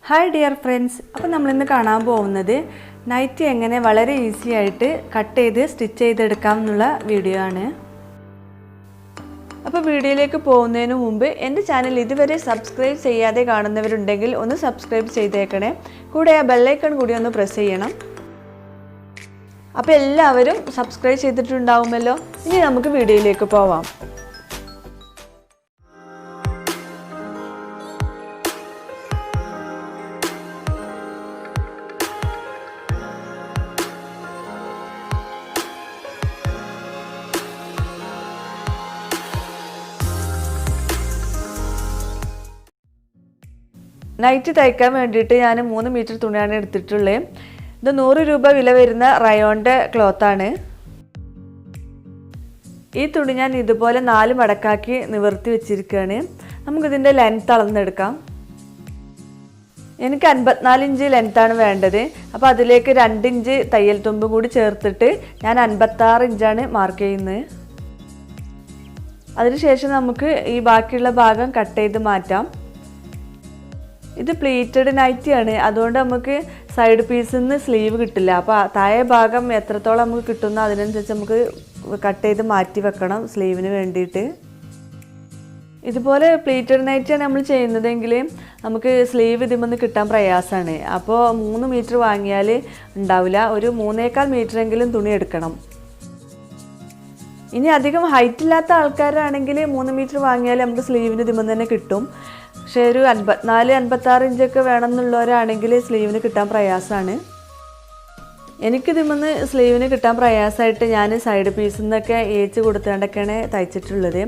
Hi dear friends, അപ്പോൾ നമ്മളിന്ന് കാണാൻ പോകുന്നത് നൈറ്റി എങ്ങനെ വളരെ ഈസി ആയിട്ട് കട്ട് ചെയ്ത് സ്റ്റിച്ച് ചെയ്തെടുക്കാം എന്നുള്ള വീഡിയോ ആണ്. അപ്പോൾ വീഡിയോയിലേക്ക് പോകുന്നതിന് മുമ്പ് എൻ്റെ ചാനൽ ഇതുവരെ സബ്സ്ക്രൈബ് ചെയ്യാതെ കാണുന്നവരുണ്ടെങ്കിൽ ഒന്ന് സബ്സ്ക്രൈബ് ചെയ്തേക്കണേ. കൂടെ ആ ബെല്ലൈക്കൺ കൂടി ഒന്ന് പ്രസ് ചെയ്യണം. അപ്പോൾ എല്ലാവരും സബ്സ്ക്രൈബ് ചെയ്തിട്ടുണ്ടാവുമല്ലോ. ഇനി നമുക്ക് വീഡിയോയിലേക്ക് പോവാം. നൈറ്റ് തയ്ക്കാൻ വേണ്ടിയിട്ട് ഞാൻ 3 മീറ്റർ തുണിയാണ് എടുത്തിട്ടുള്ളത്. ഇത് 100 രൂപ വില വരുന്ന റയോണിൻ്റെ ക്ലോത്താണ്. ഈ തുണി ഞാൻ ഇതുപോലെ 4 മടക്കാക്കി നിവർത്തി വെച്ചിരിക്കുകയാണ്. നമുക്കിതിൻ്റെ ലെങ്ത്ത് അളന്നെടുക്കാം. എനിക്ക് 54 ഇഞ്ച് ലെങ്ത്താണ് വേണ്ടത്. അപ്പോൾ അതിലേക്ക് 2 ഇഞ്ച് തയ്യൽ തുമ്പ് കൂടി ചേർത്തിട്ട് ഞാൻ 56 ഇഞ്ചാണ് മാർക്ക് ചെയ്യുന്നത്. അതിനുശേഷം നമുക്ക് ഈ ബാക്കിയുള്ള ഭാഗം കട്ട് ചെയ്ത് മാറ്റാം. ഇത് പ്ലീറ്റഡ് നൈറ്റിയാണ്, അതുകൊണ്ട് നമുക്ക് സൈഡ് പീസിൽ നിന്ന് സ്ലീവ് കിട്ടില്ല. അപ്പോൾ താഴെ ഭാഗം എത്രത്തോളം നമുക്ക് കിട്ടുന്നോ അതിനനുസരിച്ച് നമുക്ക് കട്ട് ചെയ്ത് മാറ്റി വെക്കണം സ്ലീവിന് വേണ്ടിയിട്ട്. ഇതുപോലെ പ്ലീറ്റഡ് നൈറ്റിയാണ് നമ്മൾ ചെയ്യുന്നതെങ്കിൽ നമുക്ക് സ്ലീവ് ഇതിൽ കിട്ടാൻ പ്രയാസമാണ്. അപ്പോൾ 3 മീറ്റർ വാങ്ങിയാൽ ഉണ്ടാവില്ല, ഒരു 3.25 മീറ്ററെങ്കിലും തുണി എടുക്കണം. ഇനി അധികം ഹൈറ്റ് ഇല്ലാത്ത ആൾക്കാരാണെങ്കിൽ 3 മീറ്റർ വാങ്ങിയാൽ നമുക്ക് സ്ലീവിന് ഇതിൽ തന്നെ കിട്ടും. പക്ഷേ ഒരു 54-56 ഇഞ്ചൊക്കെ വേണമെന്നുള്ളവരാണെങ്കിൽ സ്ലീവിന് കിട്ടാൻ പ്രയാസമാണ്. എനിക്കിതിൽ സ്ലീവിന് കിട്ടാൻ പ്രയാസമായിട്ട് ഞാൻ സൈഡ് പീസിൽ നിന്നൊക്കെ ഏച്ച് കൊടുത്തുകൊണ്ടൊക്കെയാണ് തയ്ച്ചിട്ടുള്ളത്.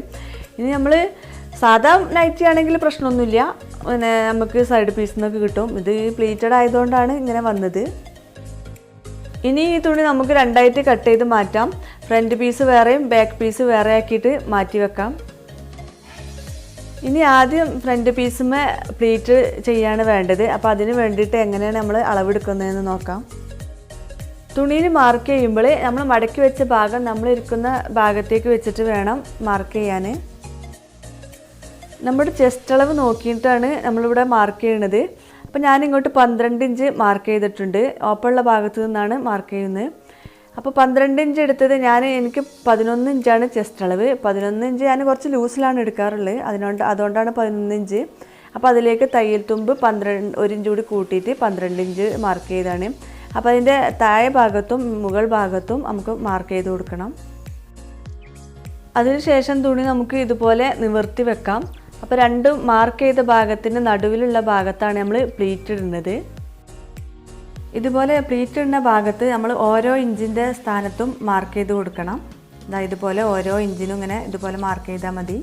ഇനി നമ്മൾ സാധാ നൈറ്റി ആണെങ്കിൽ പ്രശ്നമൊന്നുമില്ല, പിന്നെ നമുക്ക് സൈഡ് പീസിൽ നിന്നൊക്കെ കിട്ടും. ഇത് പ്ലീറ്റഡ് ആയതുകൊണ്ടാണ് ഇങ്ങനെ വന്നത്. ഇനി ഈ തുണി നമുക്ക് 2ആയിട്ട് കട്ട് ചെയ്ത് മാറ്റാം. ഫ്രണ്ട് പീസ് വേറെയും ബാക്ക് പീസ് വേറെ ആക്കിയിട്ട് മാറ്റി വെക്കാം. ഇനി ആദ്യം ഫ്രണ്ട് പീസുമേ പ്ലീറ്റ് ചെയ്യാണ് വേണ്ടത്. അപ്പോൾ അതിന് വേണ്ടിയിട്ട് എങ്ങനെയാണ് നമ്മൾ അളവെടുക്കുന്നതെന്ന് നോക്കാം. തുണിയിൽ മാർക്ക് ചെയ്യുമ്പോൾ നമ്മൾ മടക്കി വെച്ച ഭാഗം നമ്മൾ ഇരിക്കുന്ന ഭാഗത്തേക്ക് വെച്ചിട്ട് വേണം മാർക്ക് ചെയ്യാൻ. നമ്മുടെ ചെസ്റ്റ് അളവ് നോക്കിയിട്ടാണ് നമ്മളിവിടെ മാർക്ക് ചെയ്യണത്. അപ്പോൾ ഞാനിങ്ങോട്ട് 12 ഇഞ്ച് മാർക്ക് ചെയ്തിട്ടുണ്ട്. ഓപ്പണുള്ള ഭാഗത്ത് നിന്നാണ് മാർക്ക് ചെയ്യുന്നത്. അപ്പോൾ 12 ഇഞ്ച് എടുത്തത് എനിക്ക് 11 ഇഞ്ചാണ് ചെസ്റ്റ് അളവ്. 11 ഇഞ്ച് ഞാൻ കുറച്ച് ലൂസിലാണ് എടുക്കാറുള്ളത്, അതുകൊണ്ടാണ് 11 ഇഞ്ച്. അപ്പോൾ അതിലേക്ക് തയ്യൽ തുമ്പ് 1 ഇഞ്ച് കൂടി കൂട്ടിയിട്ട് 12 ഇഞ്ച് മാർക്ക് ചെയ്താണ്. അപ്പോൾ അതിൻ്റെ താഴെ ഭാഗത്തും മുകൾ ഭാഗത്തും നമുക്ക് മാർക്ക് ചെയ്ത് കൊടുക്കണം. അതിനുശേഷം തുണി നമുക്ക് ഇതുപോലെ നിവർത്തി വെക്കാം. അപ്പോൾ രണ്ടും മാർക്ക് ചെയ്ത ഭാഗത്തിൻ്റെ നടുവിലുള്ള ഭാഗത്താണ് നമ്മൾ പ്ലീറ്റ് ഇടുന്നത്. ഇതുപോലെ പ്ലീറ്റ് ഇടുന്ന ഭാഗത്ത് നമ്മൾ ഓരോ ഇഞ്ചിൻ്റെ സ്ഥാനത്തും മാർക്ക് ചെയ്ത് കൊടുക്കണം. ഇതുപോലെ ഓരോ ഇഞ്ചിനും ഇങ്ങനെ ഇതുപോലെ മാർക്ക് ചെയ്താൽ മതി.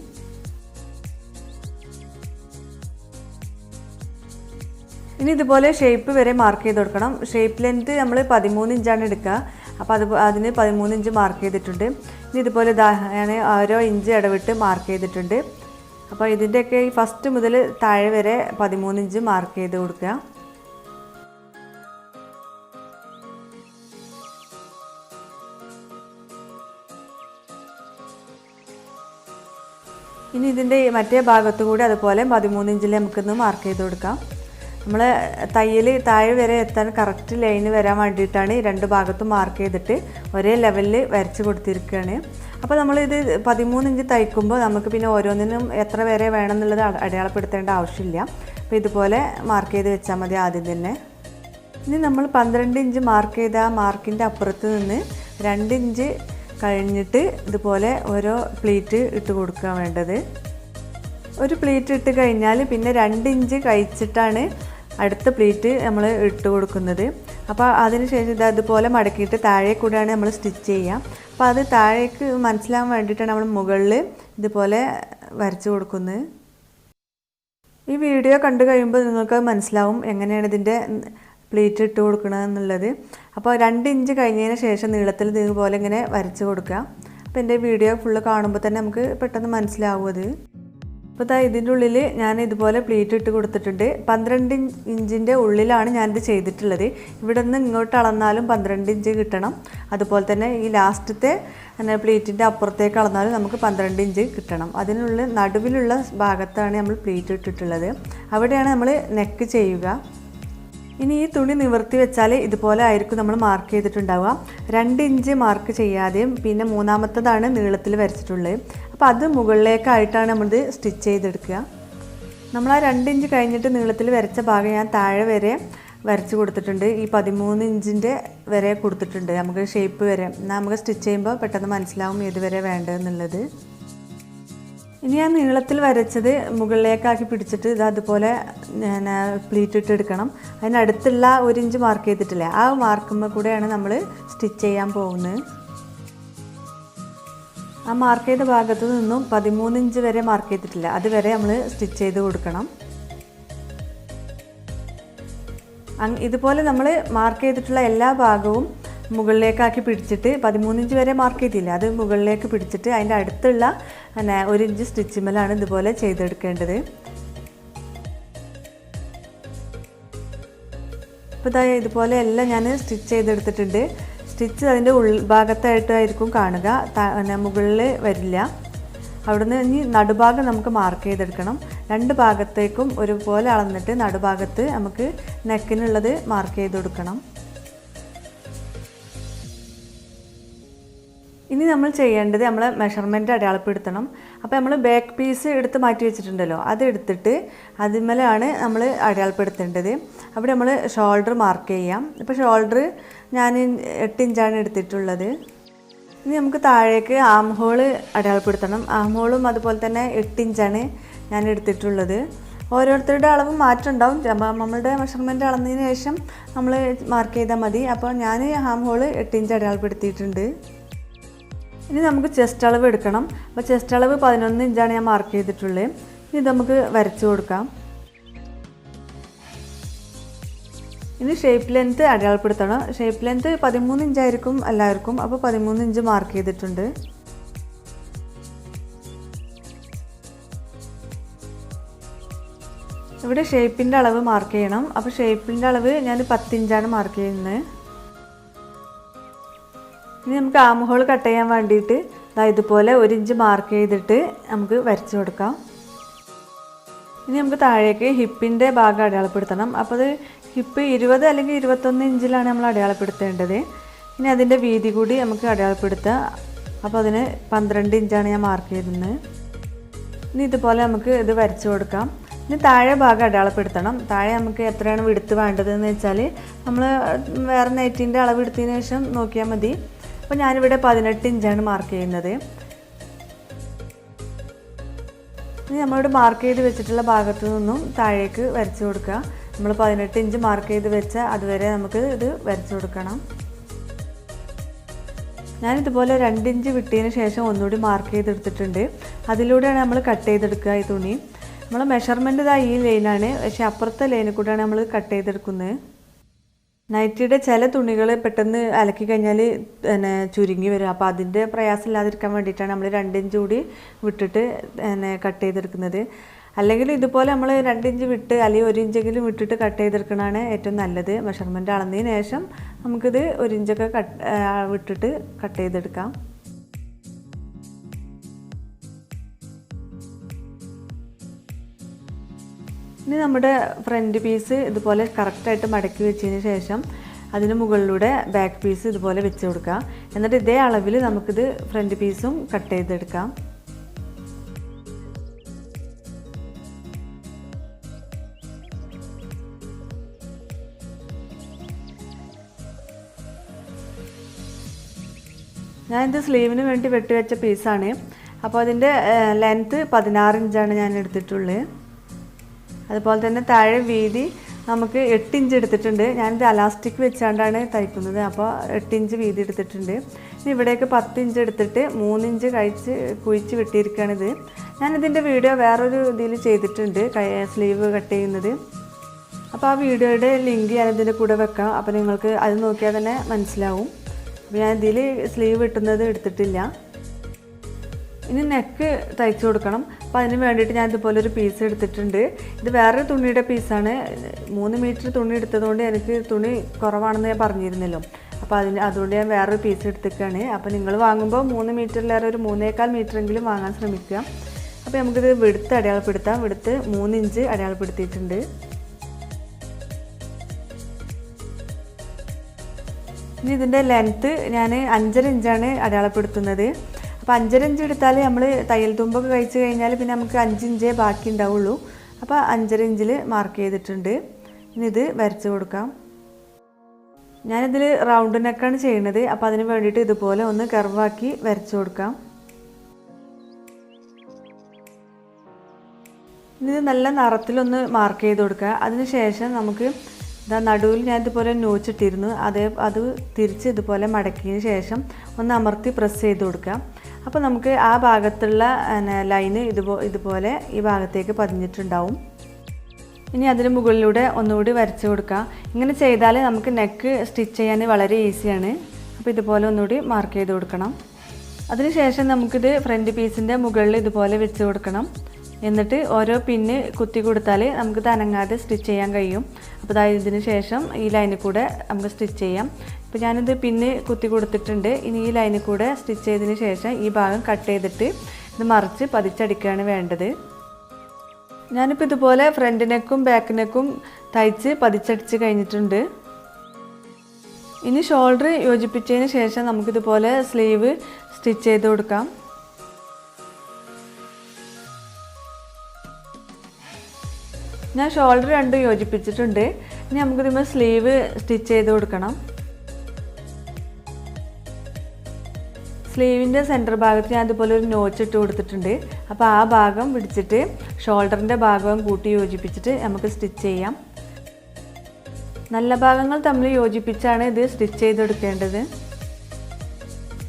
ഇനി ഇതുപോലെ ഷേപ്പ് വരെ മാർക്ക് ചെയ്ത് കൊടുക്കണം. ഷേപ്പ് ലെങ്ത് നമ്മൾ 13 ഇഞ്ചാണ് എടുക്കുക. അപ്പോൾ അതിന് 13 ഇഞ്ച് മാർക്ക് ചെയ്തിട്ടുണ്ട്. ഇനി ഇതുപോലെ ഞാൻ ഓരോ ഇഞ്ച് ഇടവിട്ട് മാർക്ക് ചെയ്തിട്ടുണ്ട്. അപ്പോൾ ഇതിൻ്റെയൊക്കെ ഈ ഫസ്റ്റ് മുതൽ താഴെ വരെ 13 ഇഞ്ച് മാർക്ക് ചെയ്ത് കൊടുക്കുക. ഇനി ഇതിൻ്റെ മറ്റേ ഭാഗത്തു കൂടി അതുപോലെ 13 ഇഞ്ചിൽ നമുക്കൊന്ന് മാർക്ക് ചെയ്ത് കൊടുക്കാം. നമ്മൾ തയ്യൽ താഴെ വരെ എത്താൻ കറക്റ്റ് ലൈന് വരാൻ വേണ്ടിയിട്ടാണ് 2 ഭാഗത്തും മാർക്ക് ചെയ്തിട്ട് ഒരേ ലെവലിൽ വരച്ച് കൊടുത്തിരിക്കുകയാണ്. അപ്പോൾ നമ്മളിത് 13 ഇഞ്ച് തയ്ക്കുമ്പോൾ നമുക്ക് പിന്നെ ഓരോന്നിനും എത്ര വരെ വേണമെന്നുള്ളത് അടയാളപ്പെടുത്തേണ്ട ആവശ്യമില്ല. അപ്പോൾ ഇതുപോലെ മാർക്ക് ചെയ്ത് വെച്ചാൽ മതി ആദ്യം തന്നെ. ഇനി നമ്മൾ 12 ഇഞ്ച് മാർക്ക് ചെയ്ത ആ മാർക്കിൻ്റെ അപ്പുറത്ത് നിന്ന് 2 ഇഞ്ച് കഴിഞ്ഞിട്ട് ഇതുപോലെ ഓരോ പ്ലീറ്റ് ഇട്ട് കൊടുക്കുക വേണ്ടത്. ഒരു പ്ലീറ്റ് ഇട്ട് കഴിഞ്ഞാൽ പിന്നെ 2 ഇഞ്ച് കഴിച്ചിട്ടാണ് അടുത്ത പ്ലീറ്റ് നമ്മൾ ഇട്ട് കൊടുക്കുന്നത്. അപ്പോൾ അതിന് ശേഷം ഇതുപോലെ മടക്കിയിട്ട് താഴെ കൂടെയാണ് നമ്മൾ സ്റ്റിച്ച് ചെയ്യുക. അപ്പോൾ അത് താഴേക്ക് മനസ്സിലാകാൻ വേണ്ടിയിട്ടാണ് നമ്മൾ മുകളിൽ ഇതുപോലെ വരച്ച് കൊടുക്കുന്നത്. ഈ വീഡിയോ കണ്ടു കഴിയുമ്പോൾ നിങ്ങൾക്ക് മനസ്സിലാവും എങ്ങനെയാണ് ഇതിൻ്റെ പ്ലീറ്റ് ഇട്ട് കൊടുക്കണമെന്നുള്ളത്. അപ്പോൾ 2 ഇഞ്ച് കഴിഞ്ഞതിന് ശേഷം നീളത്തിൽ ഇതുപോലെ ഇങ്ങനെ വരച്ച് കൊടുക്കുക. അപ്പോൾ എൻ്റെ വീഡിയോ ഫുള്ള് കാണുമ്പോൾ തന്നെ നമുക്ക് പെട്ടെന്ന് മനസ്സിലാവും അത്. അപ്പോൾ ഇതിൻ്റെ ഉള്ളിൽ ഞാൻ ഇതുപോലെ പ്ലീറ്റ് ഇട്ട് കൊടുത്തിട്ടുണ്ട്. 12 ഇഞ്ചിൻ്റെ ഉള്ളിലാണ് ഞാനിത് ചെയ്തിട്ടുള്ളത്. ഇവിടെ നിന്ന് ഇങ്ങോട്ട് അളന്നാലും 12 ഇഞ്ച് കിട്ടണം. അതുപോലെ തന്നെ ഈ ലാസ്റ്റത്തെ പ്ലീറ്റിൻ്റെ അപ്പുറത്തേക്ക് അളന്നാലും നമുക്ക് 12 ഇഞ്ച് കിട്ടണം. അതിനുള്ള നടുവിലുള്ള ഭാഗത്താണ് നമ്മൾ പ്ലീറ്റ് ഇട്ടിട്ടുള്ളത്. അവിടെയാണ് നമ്മൾ നെക്ക് ചെയ്യുക. ഇനി ഈ തുണി നിവർത്തി വെച്ചാൽ ഇതുപോലെ ആയിരിക്കും നമ്മൾ മാർക്ക് ചെയ്തിട്ടുണ്ടാവുക. 2 ഇഞ്ച് മാർക്ക് ചെയ്യാതെയും പിന്നെ മൂന്നാമത്തതാണ് നീളത്തിൽ വരച്ചിട്ടുള്ളത്. അപ്പോൾ അത് മുകളിലേക്കായിട്ടാണ് നമ്മളിത് സ്റ്റിച്ച് ചെയ്തെടുക്കുക. നമ്മൾ ആ 2 ഇഞ്ച് കഴിഞ്ഞിട്ട് നീളത്തിൽ വരച്ച ഭാഗം ഞാൻ താഴെ വരെ വരച്ച് കൊടുത്തിട്ടുണ്ട്. ഈ 13 ഇഞ്ചിൻ്റെ വരെ കൊടുത്തിട്ടുണ്ട്, നമുക്ക് ഷേപ്പ് വരെ. നമുക്ക് സ്റ്റിച്ച് ചെയ്യുമ്പോൾ പെട്ടെന്ന് മനസ്സിലാവും ഏത് വരെ വേണ്ടതെന്നുള്ളത്. ഇനി ഞാൻ നീളത്തിൽ വരച്ചത് മുകളിലേക്കാക്കി പിടിച്ചിട്ട് ഇത് അതുപോലെ ഞാൻ പ്ലീറ്റ് ഇട്ടെടുക്കണം. അതിനടുത്തുള്ള 1 ഇഞ്ച് മാർക്ക് ചെയ്തിട്ടില്ലേ, ആ മാർക്കുമ്പോൾ കൂടെയാണ് നമ്മൾ സ്റ്റിച്ച് ചെയ്യാൻ പോകുന്നത്. ആ മാർക്ക് ചെയ്ത ഭാഗത്തു നിന്നും 13 ഇഞ്ച് വരെ മാർക്ക് ചെയ്തിട്ടില്ല, അതുവരെ നമ്മൾ സ്റ്റിച്ച് ചെയ്ത് കൊടുക്കണം. ഇതുപോലെ നമ്മൾ മാർക്ക് ചെയ്തിട്ടുള്ള എല്ലാ ഭാഗവും മുകളിലേക്കാക്കി പിടിച്ചിട്ട് 13 ഇഞ്ച് വരെ മാർക്ക് ചെയ്തില്ല, അത് മുകളിലേക്ക് പിടിച്ചിട്ട് അതിൻ്റെ അടുത്തുള്ള 1 ഇഞ്ച് സ്റ്റിച്ചിമ്മലാണ് ഇതുപോലെ ചെയ്തെടുക്കേണ്ടത്. അപ്പോൾ ഇതുപോലെ എല്ലാം ഞാൻ സ്റ്റിച്ച് ചെയ്തെടുത്തിട്ടുണ്ട്. സ്റ്റിച്ച് അതിൻ്റെ ഉൾഭാഗത്തായിട്ടായിരിക്കും കാണുക, മുകളിൽ വരില്ല. അവിടുന്ന് ഇനി നടുഭാഗം നമുക്ക് മാർക്ക് ചെയ്തെടുക്കണം. 2 ഭാഗത്തേക്കും ഒരുപോലെ അളന്നിട്ട് നടുഭാഗത്ത് നമുക്ക് നെക്കിനുള്ളത് മാർക്ക് ചെയ്ത് കൊടുക്കണം. ഇനി നമ്മൾ ചെയ്യേണ്ടത് നമ്മളെ മെഷർമെൻറ്റ് അടയാളപ്പെടുത്തണം. അപ്പോൾ നമ്മൾ ബാക്ക് പീസ് എടുത്ത് മാറ്റി വെച്ചിട്ടുണ്ടല്ലോ, അത് എടുത്തിട്ട് അതിന്മേലാണ് നമ്മൾ അടയാളപ്പെടുത്തേണ്ടത്. അവിടെ നമ്മൾ ഷോൾഡർ മാർക്ക് ചെയ്യാം. ഇപ്പോൾ ഷോൾഡർ ഞാൻ 8 ഇഞ്ചാണ് എടുത്തിട്ടുള്ളത്. ഇനി നമുക്ക് താഴേക്ക് ആം ഹോള് അടയാളപ്പെടുത്തണം. ആം ഹോളും അതുപോലെ തന്നെ 8 ഇഞ്ചാണ് ഞാൻ എടുത്തിട്ടുള്ളത്. ഓരോരുത്തരുടെ അളവ് മാറ്റം ഉണ്ടാവും. നമ്മളുടെ മെഷർമെൻറ്റ് അളന്നതിന് ശേഷം നമ്മൾ മാർക്ക് ചെയ്താൽ മതി. അപ്പോൾ ഞാൻ ആം ഹോള് 8 ഇഞ്ച് അടയാളപ്പെടുത്തിയിട്ടുണ്ട്. ഇനി നമുക്ക് ചെസ്റ്റ് അളവ് എടുക്കണം. അപ്പോൾ ചെസ്റ്റ് അളവ് 11 ഇഞ്ചാണ് ഞാൻ മാർക്ക് ചെയ്തിട്ടുള്ളത്. ഇനി ഇത് നമുക്ക് വരച്ചു കൊടുക്കാം. ഇനി ഷേപ്പ് ലെങ്ത്ത് അടയാളപ്പെടുത്തണം. ഷേപ്പ് ലെങ്ത്ത് 13 ഇഞ്ചായിരിക്കും എല്ലാവർക്കും. അപ്പോൾ 13 ഇഞ്ച് മാർക്ക് ചെയ്തിട്ടുണ്ട്. ഇവിടെ ഷേപ്പിൻ്റെ അളവ് മാർക്ക് ചെയ്യണം. അപ്പോൾ ഷേപ്പിൻ്റെ അളവ് ഞാൻ 10 ഇഞ്ചാണ് മാർക്ക് ചെയ്യുന്നത്. ഇനി നമുക്ക് ആം ഹോൾ കട്ട് ചെയ്യാൻ വേണ്ടിയിട്ട് ഇതുപോലെ 1 ഇഞ്ച് മാർക്ക് ചെയ്തിട്ട് നമുക്ക് വരച്ചു കൊടുക്കാം. ഇനി നമുക്ക് താഴേക്ക് ഹിപ്പിൻ്റെ ഭാഗം അടയാളപ്പെടുത്തണം. അപ്പോൾ അത് ഹിപ്പ് 20 അല്ലെങ്കിൽ 21 ഇഞ്ചിലാണ് നമ്മൾ അടയാളപ്പെടുത്തേണ്ടത്. ഇനി അതിൻ്റെ വീതി കൂടി നമുക്ക് അടയാളപ്പെടുത്താം. അപ്പോൾ അതിന് 12 ഇഞ്ചാണ് ഞാൻ മാർക്ക് ചെയ്യുന്നത്. ഇനി ഇതുപോലെ നമുക്ക് ഇത് വരച്ചു കൊടുക്കാം. ഇനി താഴെ ഭാഗം അടയാളപ്പെടുത്തണം. താഴെ നമുക്ക് എത്രയാണ് വിടുത്ത് വേണ്ടതെന്ന് വെച്ചാൽ നമ്മൾ വേറെ നൈറ്റിൻ്റെ അളവ് എടുത്തതിന് ശേഷം നോക്കിയാൽ മതി. അപ്പോൾ ഞാനിവിടെ 18 ഇഞ്ചാണ് മാർക്ക് ചെയ്യുന്നത്. ഇനി നമ്മളിവിടെ മാർക്ക് ചെയ്ത് വെച്ചിട്ടുള്ള ഭാഗത്തു നിന്നും താഴേക്ക് വരച്ചു കൊടുക്കുക. നമ്മൾ 18 ഇഞ്ച് മാർക്ക് ചെയ്ത് വെച്ച അതുവരെ നമുക്ക് ഇത് വരച്ചു കൊടുക്കണം. ഞാനിതുപോലെ 2 ഇഞ്ച് വിട്ടതിന് ശേഷം ഒന്നുകൂടി മാർക്ക് ചെയ്തെടുത്തിട്ടുണ്ട്. അതിലൂടെയാണ് നമ്മൾ കട്ട് ചെയ്തെടുക്കുക ഈ തുണി. നമ്മൾ മെഷർമെൻറ്റ് ഇതാ ഈ ലൈനാണ്, പക്ഷേ അപ്പുറത്തെ ലൈനിൽ കൂടെയാണ് നമ്മൾ കട്ട് ചെയ്തെടുക്കുന്നത്. നൈറ്റിയുടെ ചില തുണികൾ പെട്ടെന്ന് അലക്കി കഴിഞ്ഞാൽ ചുരുങ്ങി വരും. അപ്പോൾ അതിൻ്റെ പ്രയാസം ഇല്ലാതിരിക്കാൻ വേണ്ടിയിട്ടാണ് നമ്മൾ 2 ഇഞ്ച് കൂടി വിട്ടിട്ട് കട്ട് ചെയ്തെടുക്കുന്നത്. അല്ലെങ്കിൽ ഇതുപോലെ നമ്മൾ 2 ഇഞ്ച് വിട്ട് അല്ലെങ്കിൽ 1 ഇഞ്ചെങ്കിലും വിട്ടിട്ട് കട്ട് ചെയ്തെടുക്കണതാണ് ഏറ്റവും നല്ലത്. മെഷർമെൻറ്റ് അളന്നതിന് ശേഷം നമുക്കിത് 1 ഇഞ്ചൊക്കെ വിട്ടിട്ട് കട്ട് ചെയ്തെടുക്കാം. ഇനി നമ്മുടെ ഫ്രണ്ട് പീസ് ഇതുപോലെ കറക്റ്റായിട്ട് മടക്കി വെച്ചതിന് ശേഷം അതിന് മുകളിലൂടെ ബാക്ക് പീസ് ഇതുപോലെ വെച്ച് കൊടുക്കുക. എന്നിട്ട് ഇതേ അളവിൽ നമുക്കിത് ഫ്രണ്ട് പീസും കട്ട് ചെയ്തെടുക്കാം. ഞാനിത് സ്ലീവിന് വേണ്ടി വെട്ടിവെച്ച പീസാണ്. അപ്പോൾ അതിൻ്റെ ലെങ്ത്ത് 16 ഇഞ്ചാണ് ഞാൻ എടുത്തിട്ടുള്ളത്. അതുപോലെ തന്നെ താഴെ വീതി നമുക്ക് 8 ഇഞ്ച് എടുത്തിട്ടുണ്ട്. ഞാനിത് അലാസ്റ്റിക് വെച്ചാണ്ടാണ് തയ്ക്കുന്നത്. അപ്പോൾ 8 ഇഞ്ച് വീതി എടുത്തിട്ടുണ്ട്. ഇനി ഇവിടേക്ക് 10 ഇഞ്ച് എടുത്തിട്ട് 3 ഇഞ്ച് കുഴിച്ച് വെട്ടിയിരിക്കുകയാണിത്. ഞാനിതിൻ്റെ വീഡിയോ വേറൊരു ഇതിൽ ചെയ്തിട്ടുണ്ട്, സ്ലീവ് കട്ട് ചെയ്യുന്നത്. അപ്പോൾ ആ വീഡിയോയുടെ ലിങ്ക് ഞാനിതിൻ്റെ കൂടെ വെക്കാം. അപ്പോൾ നിങ്ങൾക്ക് അത് നോക്കിയാൽ തന്നെ മനസ്സിലാവും. അപ്പോൾ ഞാൻ ഇതിൽ സ്ലീവ് വെട്ടുന്നത് എടുത്തിട്ടില്ല. ഇനി നെക്ക് തയ്ച്ചു കൊടുക്കണം. അപ്പോൾ അതിന് വേണ്ടിയിട്ട് ഞാൻ ഇതുപോലെ ഒരു പീസ് എടുത്തിട്ടുണ്ട്. ഇത് വേറൊരു തുണിയുടെ പീസാണ്. 3 മീറ്റർ തുണി എടുത്തതുകൊണ്ട് എനിക്ക് തുണി കുറവാണെന്ന് ഞാൻ പറഞ്ഞിരുന്നല്ലോ. അപ്പോൾ അതുകൊണ്ട് ഞാൻ വേറൊരു പീസ് എടുത്തിരിക്കുകയാണ്. അപ്പോൾ നിങ്ങൾ വാങ്ങുമ്പോൾ 3 മീറ്ററിലേറെ ഒരു 3.25 മീറ്ററെങ്കിലും വാങ്ങാൻ ശ്രമിക്കുക. അപ്പോൾ നമുക്കിത് വിടുത്ത് അടയാളപ്പെടുത്താം. വിടുത്ത് 3 ഇഞ്ച് അടയാളപ്പെടുത്തിയിട്ടുണ്ട്. ഇനി ഇതിൻ്റെ ലെങ്ത്ത് ഞാൻ 5.5 ഇഞ്ചാണ് അടയാളപ്പെടുത്തുന്നത്. അപ്പോൾ 5.5 ഇഞ്ച് എടുത്താൽ നമ്മൾ തയ്യൽ തുമ്പൊക്കെ കഴിച്ച് കഴിഞ്ഞാൽ പിന്നെ നമുക്ക് 5 ഇഞ്ചേ ബാക്കി ഉണ്ടാവുള്ളൂ. അപ്പോൾ 5.5 ഇഞ്ചിൽ മാർക്ക് ചെയ്തിട്ടുണ്ട്. ഇനി ഇത് വരച്ച് കൊടുക്കാം. ഞാനിതിൽ റൗണ്ട് നെക്കാണ് ചെയ്യുന്നത്. അപ്പോൾ അതിന് വേണ്ടിയിട്ട് ഇതുപോലെ ഒന്ന് കർവാക്കി വരച്ച് കൊടുക്കാം. ഇനി ഇത് നല്ല നിറത്തിലൊന്ന് മാർക്ക് ചെയ്ത് കൊടുക്കുക. അതിന് ശേഷം നമുക്ക് ഇതാ നടുവിൽ ഞാൻ ഇതുപോലെ നോച്ചിട്ടിരുന്നു, അത് തിരിച്ച് ഇതുപോലെ മടക്കിയതിന് ശേഷം ഒന്ന് അമർത്തി പ്രസ് ചെയ്ത് കൊടുക്കുക. അപ്പോൾ നമുക്ക് ആ ഭാഗത്തുള്ള ലൈന് ഇതുപോലെ ഈ ഭാഗത്തേക്ക് പതിഞ്ഞിട്ടുണ്ടാവും. ഇനി അതിന് മുകളിലൂടെ ഒന്നുകൂടി വരച്ച് കൊടുക്കുക. ഇങ്ങനെ ചെയ്താൽ നമുക്ക് നെക്ക് സ്റ്റിച്ച് ചെയ്യാൻ വളരെ ഈസിയാണ്. അപ്പോൾ ഇതുപോലെ ഒന്നുകൂടി മാർക്ക് ചെയ്ത് കൊടുക്കണം. അതിനുശേഷം നമുക്കിത് ഫ്രണ്ട് പീസിൻ്റെ മുകളിൽ ഇതുപോലെ വെച്ച് കൊടുക്കണം. എന്നിട്ട് ഓരോ പിന്ന് കുത്തി കൊടുത്താൽ നമുക്കിത് അനങ്ങാതെ സ്റ്റിച്ച് ചെയ്യാൻ കഴിയും. അപ്പോൾ ഇതിന് ശേഷം ഈ ലൈനിൽ കൂടെ നമുക്ക് സ്റ്റിച്ച് ചെയ്യാം. ഇപ്പോൾ ഞാനിത് പിന്ന് കുത്തി കൊടുത്തിട്ടുണ്ട്. ഇനി ഈ ലൈനിൽ കൂടെ സ്റ്റിച്ച് ചെയ്തതിന് ശേഷം ഈ ഭാഗം കട്ട് ചെയ്തിട്ട് ഇത് മറിച്ച് പതിച്ചടിക്കുകയാണ് വേണ്ടത്. ഞാനിപ്പോൾ ഇതുപോലെ ഫ്രണ്ട് നെക്കും ബാക്ക് നെക്കും തയ്ച്ച് പതിച്ചടിച്ച് കഴിഞ്ഞിട്ടുണ്ട്. ഇനി ഷോൾഡർ യോജിപ്പിച്ചതിന് ശേഷം നമുക്കിതുപോലെ സ്ലീവ് സ്റ്റിച്ച് ചെയ്ത് കൊടുക്കാം. ഞാൻ ഷോൾഡർ രണ്ടും യോജിപ്പിച്ചിട്ടുണ്ട്. ഇനി നമുക്കിതുമ്പോൾ സ്ലീവ് സ്റ്റിച്ച് ചെയ്ത് കൊടുക്കണം. സ്ലീവിൻ്റെ സെൻറ്റർ ഭാഗത്ത് ഞാൻ അതുപോലെ ഒരു നോച്ച് ഇട്ട് കൊടുത്തിട്ടുണ്ട്. അപ്പോൾ ആ ഭാഗം പിടിച്ചിട്ട് ഷോൾഡറിൻ്റെ ഭാഗവും കൂട്ടി യോജിപ്പിച്ചിട്ട് നമുക്ക് സ്റ്റിച്ച് ചെയ്യാം. നല്ല ഭാഗങ്ങൾ തമ്മിൽ യോജിപ്പിച്ചാണ് ഇത് സ്റ്റിച്ച് ചെയ്തെടുക്കേണ്ടത്.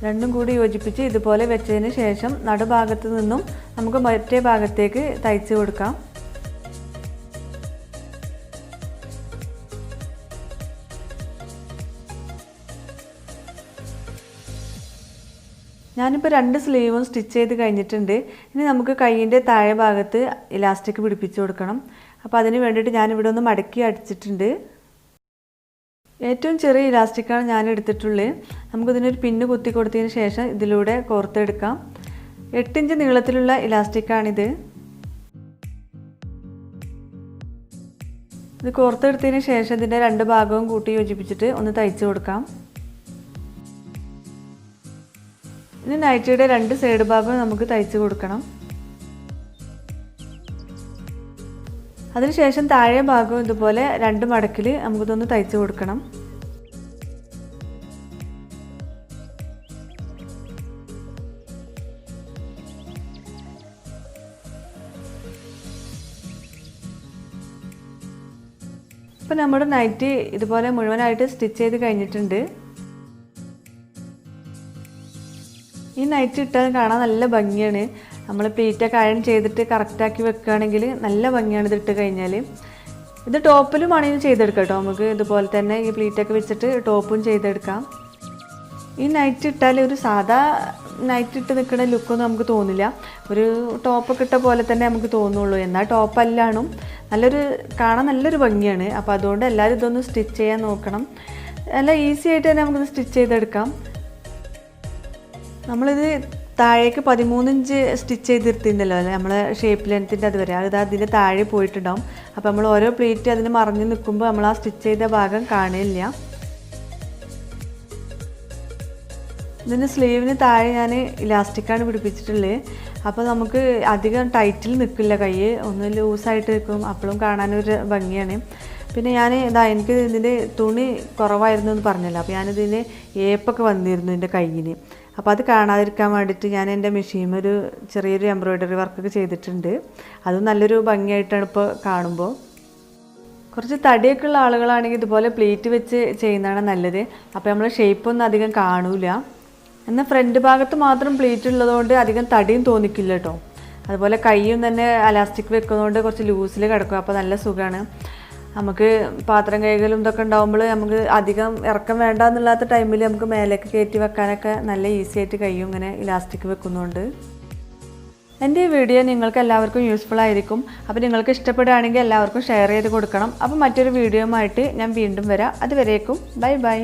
രണ്ടും കൂടി യോജിപ്പിച്ച് ഇതുപോലെ വെച്ചതിന് ശേഷം നടുഭാഗത്ത് നിന്നും നമുക്ക് മറ്റേ ഭാഗത്തേക്ക് തയ്ച്ച് കൊടുക്കാം. ഞാനിപ്പോൾ 2 സ്ലീവും സ്റ്റിച്ച് ചെയ്ത് കഴിഞ്ഞിട്ടുണ്ട്. ഇനി നമുക്ക് കൈയിൻ്റെ താഴെ ഭാഗത്ത് ഇലാസ്റ്റിക് പിടിപ്പിച്ച് കൊടുക്കണം. അപ്പോൾ അതിന് വേണ്ടിയിട്ട് ഞാനിവിടെ ഒന്ന് മടക്കി അടിച്ചിട്ടുണ്ട്. ഏറ്റവും ചെറിയ ഇലാസ്റ്റിക്കാണ് ഞാൻ എടുത്തിട്ടുള്ളത്. നമുക്കിതിനൊരു പിന്ന് കുത്തി കൊടുത്തതിന് ശേഷം ഇതിലൂടെ കോർത്തെടുക്കാം. 8 ഇഞ്ച് നീളത്തിലുള്ള ഇലാസ്റ്റിക്കാണിത്. ഇത് കോർത്തെടുത്തതിന് ശേഷം ഇതിൻ്റെ 2 ഭാഗവും കൂട്ടി യോജിപ്പിച്ചിട്ട് ഒന്ന് തയ്ച്ച് കൊടുക്കാം. ഇനി നൈറ്റിയുടെ 2 സൈഡ് ഭാഗവും നമുക്ക് തയ്ച്ച് കൊടുക്കണം. അതിനുശേഷം താഴെ ഭാഗവും ഇതുപോലെ 2 മടക്കിൽ നമുക്കിതൊന്ന് തയ്ച്ച് കൊടുക്കണം. ഇപ്പോൾ നമ്മുടെ നൈറ്റി ഇതുപോലെ മുഴുവനായിട്ട് സ്റ്റിച്ച് ചെയ്ത് കഴിഞ്ഞിട്ടുണ്ട്. ഈ നൈറ്റി ഇട്ടാൽ കാണാൻ നല്ല ഭംഗിയാണ്. നമ്മൾ പ്ലീറ്റൊക്കെ അയൺ ചെയ്തിട്ട് കറക്റ്റാക്കി വെക്കുകയാണെങ്കിൽ നല്ല ഭംഗിയാണ് ഇതിട്ട് കഴിഞ്ഞാൽ. ഇത് ടോപ്പിലും ആണെങ്കിൽ ചെയ്തെടുക്കാം കേട്ടോ. നമുക്ക് ഇതുപോലെ തന്നെ ഈ പ്ലീറ്റൊക്കെ വെച്ചിട്ട് ടോപ്പും ചെയ്തെടുക്കാം. ഈ നൈറ്റി ഇട്ടാൽ ഒരു സാധാ നൈറ്റ് ഇട്ട് നിൽക്കുന്ന ലുക്കൊന്നും നമുക്ക് തോന്നില്ല. ഒരു ടോപ്പൊക്കെ ഇട്ട പോലെ തന്നെ നമുക്ക് തോന്നുള്ളൂ. എന്നാൽ ടോപ്പല്ലാണും കാണാൻ നല്ലൊരു ഭംഗിയാണ്. അപ്പോൾ അതുകൊണ്ട് എല്ലാവരും ഇതൊന്ന് സ്റ്റിച്ച് ചെയ്യാൻ നോക്കണം. നല്ല ഈസി ആയിട്ട് തന്നെ നമുക്കിത് സ്റ്റിച്ച് ചെയ്തെടുക്കാം. നമ്മളിത് താഴേക്ക് 13 ഇഞ്ച് സ്റ്റിച്ച് ചെയ്തിരുത്തിണ്ടല്ലോ അല്ലേ, നമ്മളെ ഷേപ്പ് ലെങ്ത്തിൻ്റെ അതുവരെ അത് അതിൻ്റെ താഴെ പോയിട്ടുണ്ടാവും. അപ്പോൾ നമ്മൾ ഓരോ പ്ലേറ്റ് അതിന് മറിഞ്ഞ് നിൽക്കുമ്പോൾ നമ്മൾ ആ സ്റ്റിച്ച് ചെയ്ത ഭാഗം കാണില്ല. ഇതിൻ്റെ സ്ലീവിന് താഴെ ഞാൻ ഇലാസ്റ്റിക്കാണ് പിടിപ്പിച്ചിട്ടുള്ളത്. അപ്പോൾ നമുക്ക് അധികം ടൈറ്റിൽ നിൽക്കില്ല, കൈ ഒന്ന് ലൂസായിട്ട് നിൽക്കും. അപ്പോഴും കാണാനൊരു ഭംഗിയാണ്. പിന്നെ എനിക്ക് ഇതിൻ്റെ തുണി കുറവായിരുന്നു എന്ന് പറഞ്ഞല്ലോ. അപ്പോൾ ഞാനിതിന് ഏപ്പൊക്കെ വന്നിരുന്നു എൻ്റെ കയ്യിന്. അപ്പോൾ അത് കാണാതിരിക്കാൻ വേണ്ടിയിട്ട് ഞാൻ എൻ്റെ മെഷീനിൽ ഒരു ചെറിയൊരു എംബ്രോയ്ഡറി വർക്കൊക്കെ ചെയ്തിട്ടുണ്ട്. അതും നല്ലൊരു ഭംഗിയായിട്ടാണ് ഇപ്പോൾ കാണുമ്പോൾ. കുറച്ച് തടിയൊക്കെ ഉള്ള ആളുകളാണെങ്കിൽ ഇതുപോലെ പ്ലേറ്റ് വെച്ച് ചെയ്യുന്നതാണ് നല്ലത്. അപ്പോൾ നമ്മൾ ഷേപ്പൊന്നും അധികം കാണൂല. എന്നാൽ ഫ്രണ്ട് ഭാഗത്ത് മാത്രം പ്ലേറ്റ് ഉള്ളതുകൊണ്ട് അധികം തടിയും തോന്നിക്കില്ല കേട്ടോ. അതുപോലെ കൈയും തന്നെ അലാസ്റ്റിക് വെക്കുന്നതുകൊണ്ട് കുറച്ച് ലൂസിൽ കിടക്കും. അപ്പോൾ നല്ല സുഖമാണ്. നമുക്ക് പാത്രം കൈകളും ഇതൊക്കെ ഉണ്ടാകുമ്പോൾ നമുക്ക് അധികം ഇറക്കം വേണ്ട എന്നുള്ളാത്ത ടൈമിൽ നമുക്ക് മേലേക്ക് കയറ്റി വെക്കാനൊക്കെ നല്ല ഈസി ആയിട്ട് കഴിയും ഇങ്ങനെ ഇലാസ്റ്റിക് വെക്കുന്നതുകൊണ്ട്. എൻ്റെ ഈ വീഡിയോ നിങ്ങൾക്ക് എല്ലാവർക്കും യൂസ്ഫുൾ ആയിരിക്കും. അപ്പോൾ നിങ്ങൾക്ക് ഇഷ്ടപ്പെടുകയാണെങ്കിൽ എല്ലാവർക്കും ഷെയർ ചെയ്ത് കൊടുക്കണം. അപ്പോൾ മറ്റൊരു വീഡിയോയുമായിട്ട് ഞാൻ വീണ്ടും വരാം. അതുവരേക്കും ബൈ ബൈ.